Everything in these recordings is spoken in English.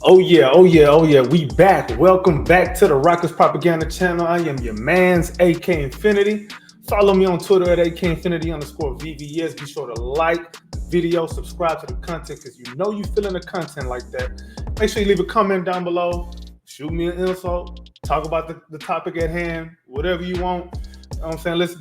Oh yeah, oh yeah, oh yeah. We back. Welcome back to the Rockets Propaganda Channel. I am your man's AK Infinity. Follow me on Twitter at AK Infinity _VVS. Be sure to like the video, subscribe to the content because you know you feeling the content like that. Make sure you leave a comment down below. Shoot me an insult. Talk about the topic at hand. Whatever you want. You know what I'm saying?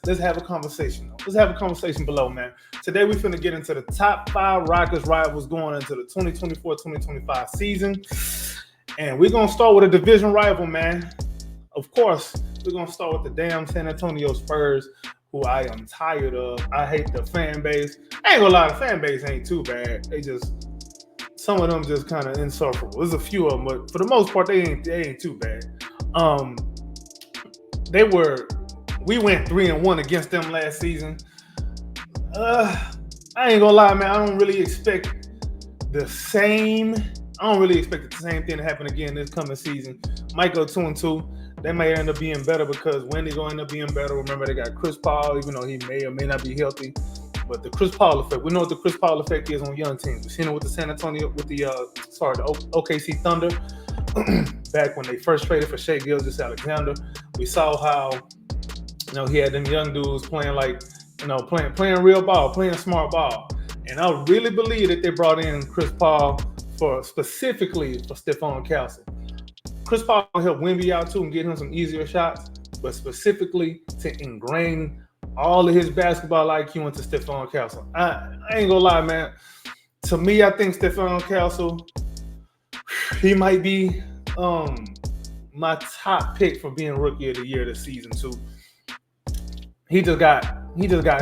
Let's have a conversation. Let's have a conversation below, man. Today we're finna get into the top 5 Rockets rivals going into the 2024-2025 season. And we're gonna start with a division rival, man. Of course, we're gonna start with the damn San Antonio Spurs, who I am tired of. I hate the fan base. I ain't gonna lie, the fan base ain't too bad. Some of them just kind of insufferable. There's a few of them, but for the most part, they ain't too bad. We went 3-1 against them last season. I ain't gonna lie, man. I don't really expect the same thing to happen again this coming season. Might go 2-2. They may end up being better because Wendy gonna end up being better. Remember, they got Chris Paul, even though he may or may not be healthy. But the Chris Paul effect, we know what the Chris Paul effect is on young teams. We've seen it with the OKC Thunder. Back when they first traded for Shai Gilgeous-Alexander, we saw how he had them young dudes playing playing real ball, playing smart ball. And I really believe that they brought in Chris Paul specifically for Stephon Castle. Chris Paul helped Wemby out too and get him some easier shots, but specifically to ingrain all of his basketball IQ into Stephon Castle. I ain't gonna lie, man. To me, I think Stephon Castle, he might be my top pick for being Rookie of the Year this season too. He just got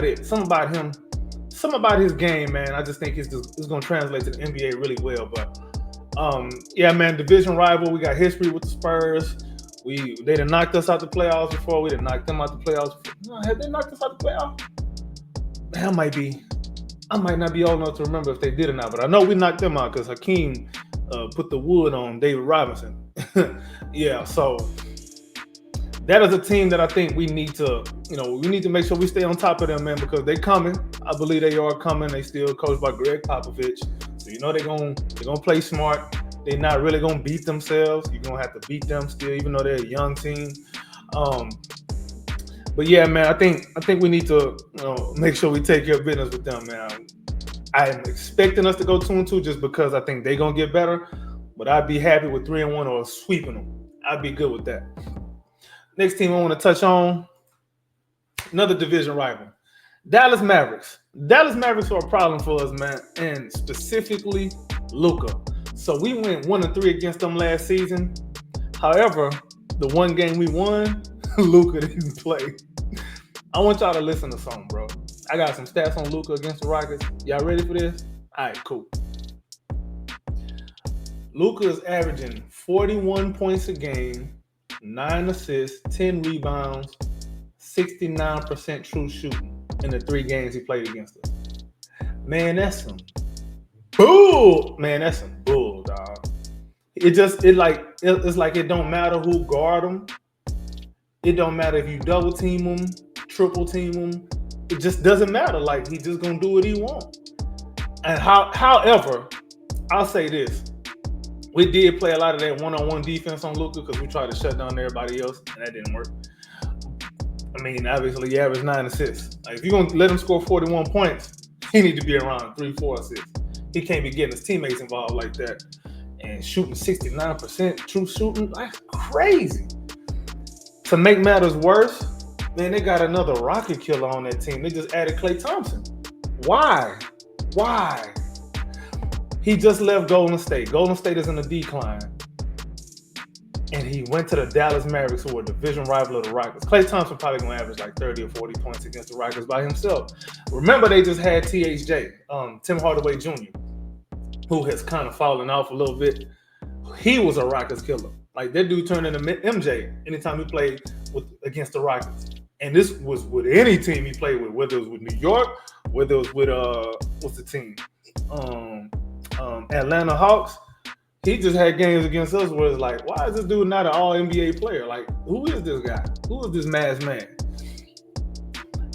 it. Something about his game, man. I just think it's gonna translate to the NBA really well. But yeah, man, division rival. We got history with the Spurs. They done knocked us out the playoffs before. We done knocked them out the playoffs. No, have they knocked us out the playoffs? I might not be old enough to remember if they did or not, but I know we knocked them out because Hakeem put the wood on David Robinson. Yeah, so that is a team that I think we need to make sure we stay on top of them, man, because they coming. I believe they are coming. They still coached by Greg Popovich, so they're gonna play smart. They're not really gonna beat themselves. You're gonna have to beat them still, even though they're a young team. But yeah, man, I think we need to make sure we take care of business with them, man. I am expecting us to go 2-2 just because I think they're gonna get better. But I'd be happy with 3-1 or sweeping them. I'd be good with that. Next team I want to touch on, another division rival, Dallas Mavericks. Dallas Mavericks are a problem for us, man, and specifically Luka. So we went 1-3 against them last season. However, the one game we won, Luka didn't play. I want y'all to listen to something, bro. I got some stats on Luka against the Rockets. Y'all ready for this? All right, cool. Luka is averaging 41 points a game, 9 assists, 10 rebounds, 69% true shooting in the 3 games he played against us. Man, that's some bull. Man, that's some bull, dog. It's like it don't matter who guard him. It don't matter if you double team him, triple team him. It just doesn't matter. Like, he just gonna do what he wants. And however, I'll say this. We did play a lot of that one-on-one defense on Luka because we tried to shut down everybody else, and that didn't work. I mean, obviously, he averaged 9 assists. Like, if you're going to let him score 41 points, he needs to be around 3-4 assists. He can't be getting his teammates involved like that. And shooting 69% true shooting, that's crazy. To make matters worse, man, they got another rocket killer on that team. They just added Klay Thompson. Why? He just left Golden State. Golden State is in a decline. And he went to the Dallas Mavericks, who were a division rival of the Rockets. Klay Thompson probably going to average like 30 or 40 points against the Rockets by himself. Remember, they just had THJ, Tim Hardaway Jr., who has kind of fallen off a little bit. He was a Rockets killer. Like, that dude turned into MJ anytime he played against the Rockets. And this was with any team he played with, whether it was with New York, whether it was with, what's the team? Atlanta Hawks. He just had games against us where it's like, why is this dude not an all-NBA player? Like, who is this guy? Who is this masked man?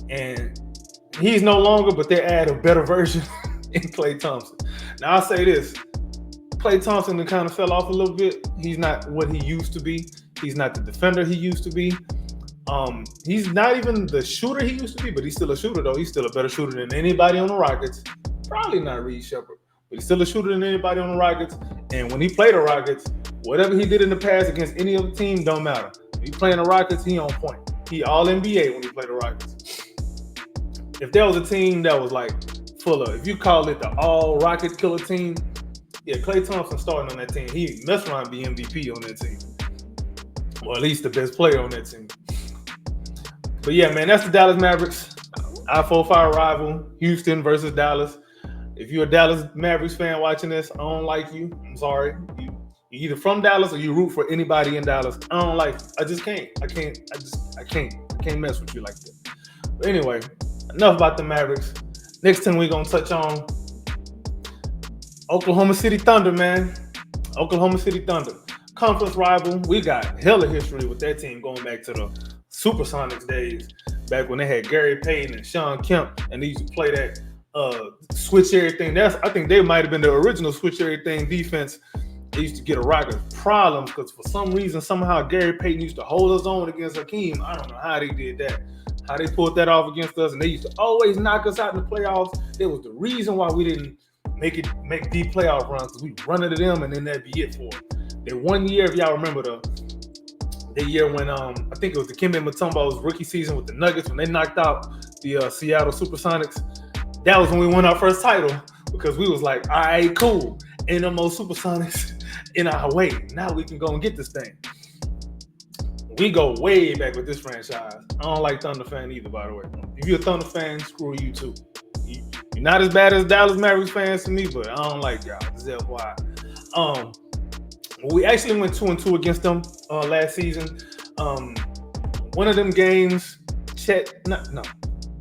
And he's no longer, but they add a better version in Klay Thompson. Now, I'll say this. Klay Thompson kind of fell off a little bit. He's not what he used to be. He's not the defender he used to be. He's not even the shooter he used to be, but he's still a shooter though. He's still a better shooter than anybody on the Rockets. Probably not Reed Shepherd, but he's still a shooter than anybody on the Rockets. And when he played the Rockets, whatever he did in the past against any other team don't matter. If he playing the Rockets, he on point. He all NBA when he played the Rockets. If there was a team that was like full of, if you call it the all Rocket killer team, yeah, Klay Thompson starting on that team. He messed around be MVP on that team. Or at least the best player on that team. But yeah, man, that's the Dallas Mavericks. Our 4-5 rival, Houston versus Dallas. If you're a Dallas Mavericks fan watching this, I don't like you. I'm sorry. You either from Dallas or you root for anybody in Dallas. I don't like you. I just can't. I can't mess with you like that. But anyway, enough about the Mavericks. Next thing we're going to touch on Oklahoma City Thunder, man. Oklahoma City Thunder. Conference rival. We got hella history with that team going back to the Supersonics days, back when they had Gary Payton and Sean Kemp, and they used to play that switch everything. I think they might have been the original switch everything defense. They used to get a Rockets problems because for some reason, somehow Gary Payton used to hold us on against Hakeem. I don't know how they did that, how they pulled that off against us, and they used to always knock us out in the playoffs. It was the reason why we didn't make deep playoff runs, because we run into them and then that'd be it for them. That one year, if y'all remember the year when I think it was the Dikembe Mutombo's rookie season with the Nuggets, when they knocked out the Seattle Supersonics, that was when we won our first title, because we was like, all right, cool, ain't no more Supersonics in our way. Now we can go and get this thing. We go way back with this franchise. I don't like Thunder fan either, by the way. If you're a Thunder fan, screw you too. You're not as bad as Dallas Mavericks fans to me, but I don't like y'all. This is FYI. We actually went 2-2 against them last season. One of them games,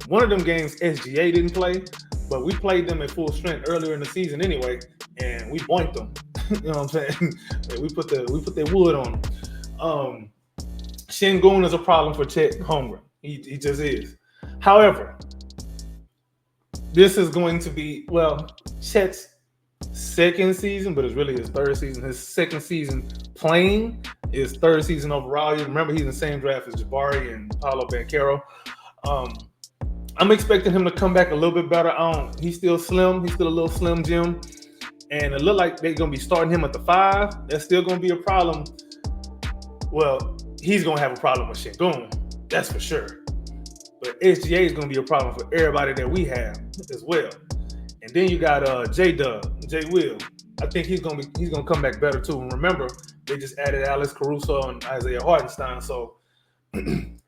one of them games SGA didn't play, but we played them at full strength earlier in the season anyway, and we boinked them. You know what I'm saying? we put that wood on them. Şengün is a problem for Chet Holmgren. He just is. However, this is going to be, Chet's second season, but it's really his third season. His second season playing, his third season overall. You remember he's in the same draft as Jabari and Paolo Banchero. I'm expecting him to come back a little bit better. He's still slim. He's still a little slim Jim. And it looked like they're going to be starting him at the 5. That's still going to be a problem. Well, he's going to have a problem with Şengün. That's for sure. But SGA is going to be a problem for everybody that we have as well. And then you got J Will. I think he's gonna come back better too. And remember, they just added Alex Caruso and Isaiah Hartenstein. So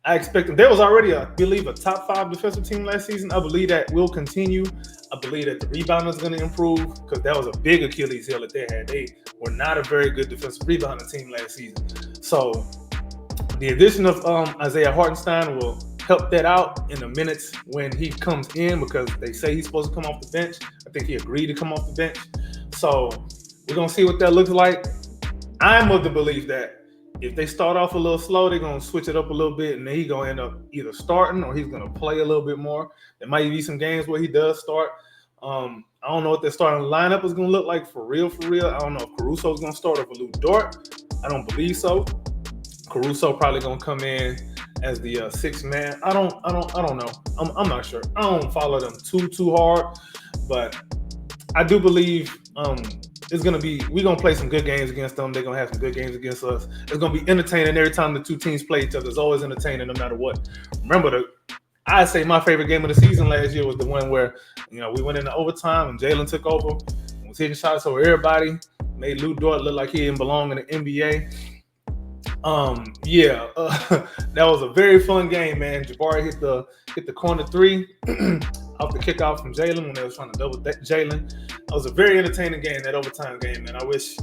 I expect them. There was already, I believe, a top 5 defensive team last season. I believe that will continue. I believe that the rebounding is going to improve, because that was a big Achilles heel that they had. They were not a very good defensive rebounding team last season. So the addition of Isaiah Hartenstein will help that out in the minutes when he comes in, because they say he's supposed to come off the bench. I think he agreed to come off the bench. So we're going to see what that looks like. I'm of the belief that if they start off a little slow, they're going to switch it up a little bit, and then he's going to end up either starting or he's going to play a little bit more. There might be some games where he does start. I don't know what their starting lineup is going to look like for real. I don't know if Caruso's going to start or Lu Dort. I don't believe so. Caruso probably going to come in as the 6th man. I don't know. I'm not sure. I don't follow them too hard, but I do believe we're gonna play some good games against them. They're gonna have some good games against us. It's gonna be entertaining every time the two teams play each other. It's always entertaining no matter what. Remember, I'd say my favorite game of the season last year was the one where we went into overtime and Jalen took over and was hitting shots over everybody. Made Lu Dort look like he didn't belong in the NBA. That was a very fun game, man. Jabari hit the corner 3 off the kickoff from Jalen when they was trying to double Jalen. That was a very entertaining game, that overtime game, man. I wish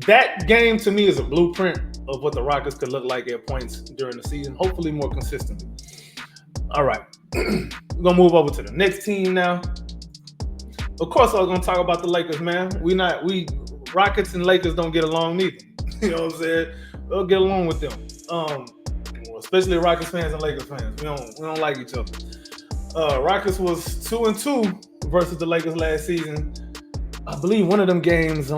that game to me is a blueprint of what the Rockets could look like at points during the season, hopefully more consistently. All right, we're gonna move over to the next team now. Of course, I was gonna talk about the Lakers, man. Rockets and Lakers don't get along neither. You know what I'm saying? We'll get along with them. Especially Rockets fans and Lakers fans. We don't like each other. Rockets was 2-2 versus the Lakers last season. I believe one of them games, I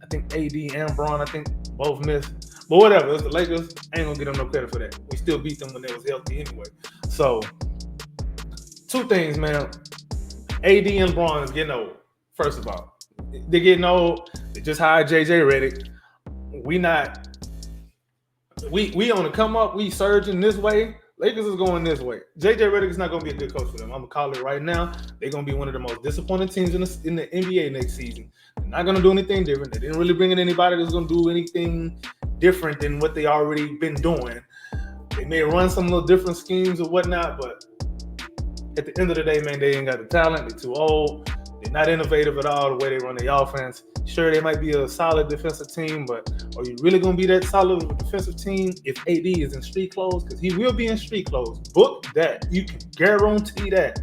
think AD and Braun, I think both missed. But whatever, it's the Lakers. I ain't gonna get them no credit for that. We still beat them when they was healthy anyway. So, two things, man. AD and Braun is getting old. First of all, they're getting old. They just hired JJ Redick. We on the come up. We surging this way. Lakers is going this way. JJ Redick is not going to be a good coach for them. I'm going to call it right now. They're going to be one of the most disappointing teams in the NBA next season. They're not going to do anything different. They didn't really bring in anybody that's going to do anything different than what they already been doing. They may run some little different schemes or whatnot, but at the end of the day, man, they ain't got the talent. They're too old. They're not innovative at all the way they run their offense. Sure, they might be a solid defensive team, but are you really going to be that solid of a defensive team if AD is in street clothes? Because he will be in street clothes. Book that. You can guarantee that.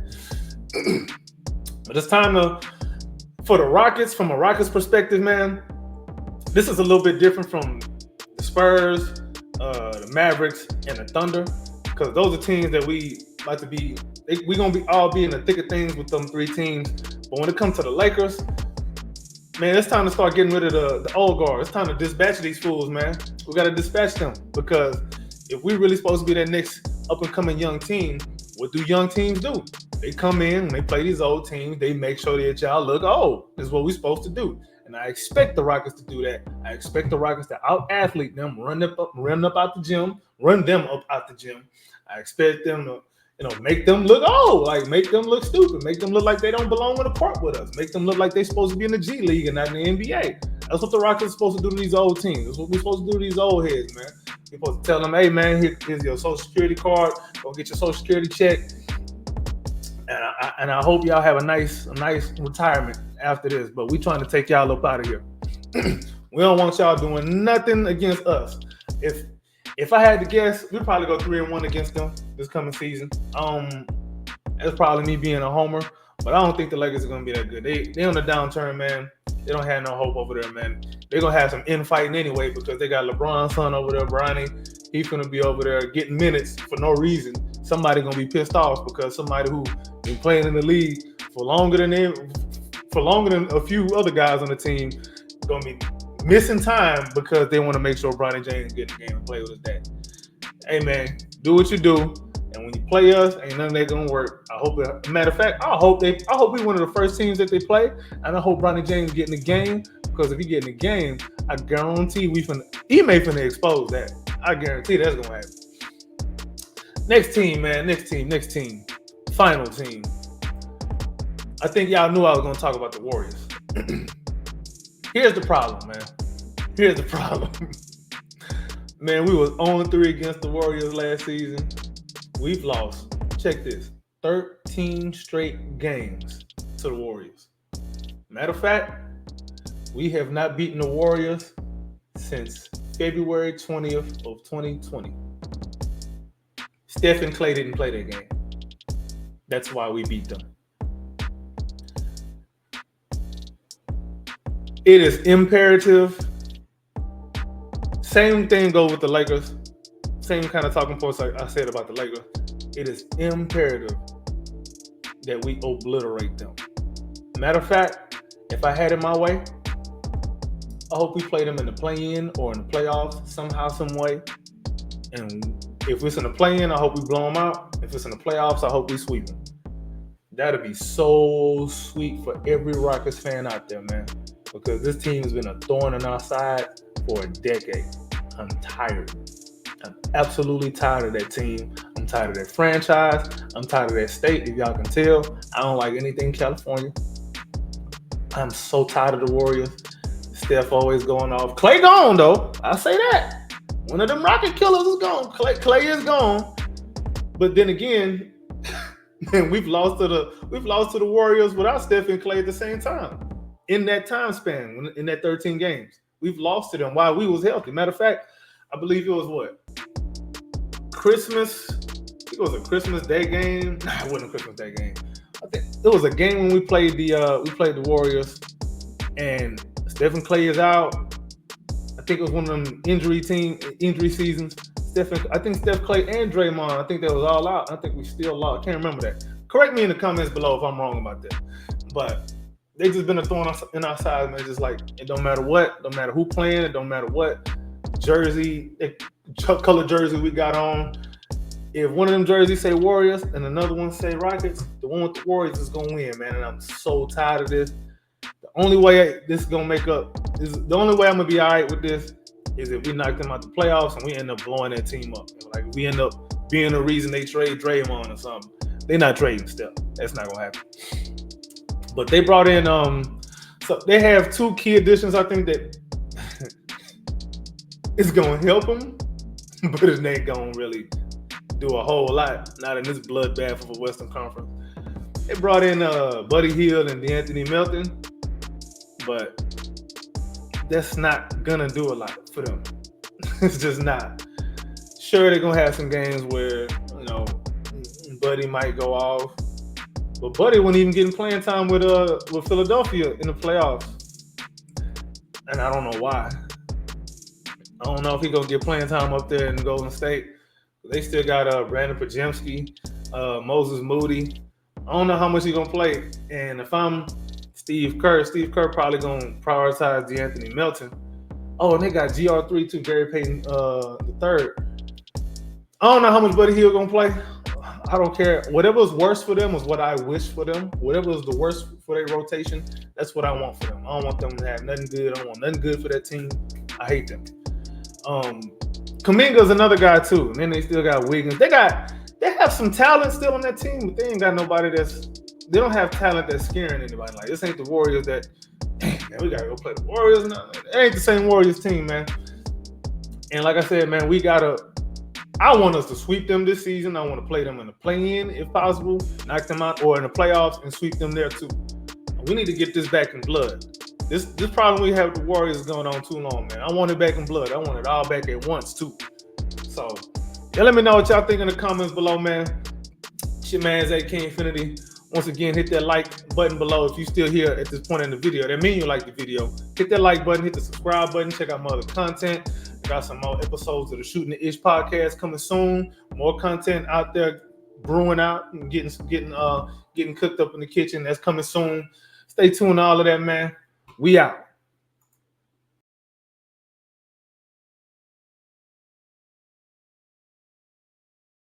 But it's time for the Rockets, from a Rockets perspective, man, this is a little bit different from the Spurs, the Mavericks, and the Thunder, because those are teams that we like to be. We're going to all be in the thick of things with them three teams. But when it comes to the Lakers, man, it's time to start getting rid of the old guard. It's time to dispatch these fools, man. We got to dispatch them, because if we're really supposed to be that next up-and-coming young team, what do young teams do? They come in, when they play these old teams, they make sure that y'all look old. This is what we're supposed to do. And I expect the Rockets to do that. I expect the Rockets to out-athlete them, run them up out the gym. I expect them to make them look old, like make them look stupid, make them look like they don't belong on the court with us, make them look like they're supposed to be in the G League and not in the NBA. That's what the Rockets are supposed to do to these old teams. That's what we're supposed to do to these old heads, man. We're supposed to tell them, hey, man, here's your Social Security card. Go get your Social Security check. And I hope y'all have a nice retirement after this. But we trying to take y'all up out of here. We don't want y'all doing nothing against us. If I had to guess, we'd probably go 3-1 against them this coming season. That's probably me being a homer, but I don't think the Lakers are gonna be that good. They on the downturn, man. They don't have no hope over there, man. They're gonna have some infighting anyway, because they got LeBron's son over there, Bronny. He's gonna be over there getting minutes for no reason. Somebody gonna be pissed off because somebody who been playing in the league for longer than a few other guys on the team gonna be missing time because they want to make sure Bronny James get in the game and play with his dad. Hey, man, do what you do, and when you play us, ain't nothing that gonna work. Matter of fact, I hope we one of the first teams that they play, and I hope Bronny James get in the game, because if he get in the game, I guarantee he may finna expose that. I guarantee that's gonna happen. Next team, man. Next team. Final team. I think y'all knew I was gonna talk about the Warriors. Here's the problem, man. Man, we was 0-3 against the Warriors last season. We've lost, check this, 13 straight games to the Warriors. Matter of fact, we have not beaten the Warriors since February 20th of 2020. Steph and Klay didn't play that game. That's why we beat them. It is imperative. Same thing goes with the Lakers. Same kind of talking points I said about the Lakers. It is imperative that we obliterate them. Matter of fact, if I had it my way, I hope we play them in the play-in or in the playoffs somehow, some way. And if it's in the play-in, I hope we blow them out. If it's in the playoffs, I hope we sweep them. That'd be so sweet for every Rockets fan out there, man. Because this team has been a thorn in our side for a decade. I'm tired. I'm absolutely tired of that team. I'm tired of that franchise. I'm tired of that state, if y'all can tell. I don't like anything California. I'm so tired of the Warriors. Steph always going off. Klay gone, though. I say that. One of them Rocket killers is gone. Klay is gone. But then again, man, we've lost to the Warriors without Steph and Klay at the same time. In that time span, in that 13 games, we've lost to them while we was healthy. Matter of fact, I believe it was what? Christmas. I think it was a Christmas Day game. Nah, it wasn't a Christmas Day game. I think it was a game when we played the Warriors, and Stephen Klay is out. I think it was one of them injury seasons. I think Steph, Klay, and Draymond. I think that was all out. I think we still lost. I can't remember that. Correct me in the comments below if I'm wrong about that. But they just been a thorn in our side, man. Just like it don't matter what, don't matter who playing, it don't matter what jersey, color jersey we got on. If one of them jerseys say Warriors and another one say Rockets, the one with the Warriors is gonna win, man. And I'm so tired of this. The only way this is gonna make up is the only way I'm gonna be all right with this is if we knock them out the playoffs and we end up blowing that team up. Like we end up being the reason they trade Draymond or something. They're not trading Steph. That's not gonna happen. But they brought in so they have 2 key additions. I think that it's gonna help them, but it ain't gonna really do a whole lot. Not in this bloodbath of a Western Conference. They brought in Buddy Hield and DeAnthony Melton, but that's not gonna do a lot for them. It's just not. Sure, they're gonna have some games where Buddy might go off, but Buddy wasn't even getting playing time with Philadelphia in the playoffs, and I don't know why. I don't know if he's gonna get playing time up there in Golden State. They still got Brandon Podziemski, Moses Moody. I don't know how much he's gonna play, and if I'm Steve Kerr probably gonna prioritize DeAnthony Melton. Oh, and they got GR3 too, Gary Payton the third. I don't know how much Buddy Hield gonna play. I don't care. Whatever was worse for them was what I wish for them. Whatever was the worst for their rotation, that's what I want for them. I don't want them to have nothing good. I don't want nothing good for that team. I hate them. Kuminga's another guy too. And then they still got Wiggins. They have some talent still on that team, but they ain't got nobody they don't have talent that's scaring anybody. Like this ain't the Warriors that, man, we gotta go play the Warriors now. It ain't the same Warriors team, man. And like I said, man, I want us to sweep them this season. I want to play them in the play-in if possible, knock them out, or in the playoffs and sweep them there too. We need to get this back in blood. This problem we have with the Warriors is going on too long, man. I want it back in blood. I want it all back at once too. So, yeah, let me know what y'all think in the comments below, man. It's your man, Zay King Infinity. Once again, hit that like button below if you're still here at this point in the video. That means you like the video. Hit that like button, hit the subscribe button, check out my other content. Got some more episodes of the Shooting the Ish podcast coming soon. More content out there brewing out and getting cooked up in the kitchen. That's coming soon. Stay tuned to all of that, man. We out.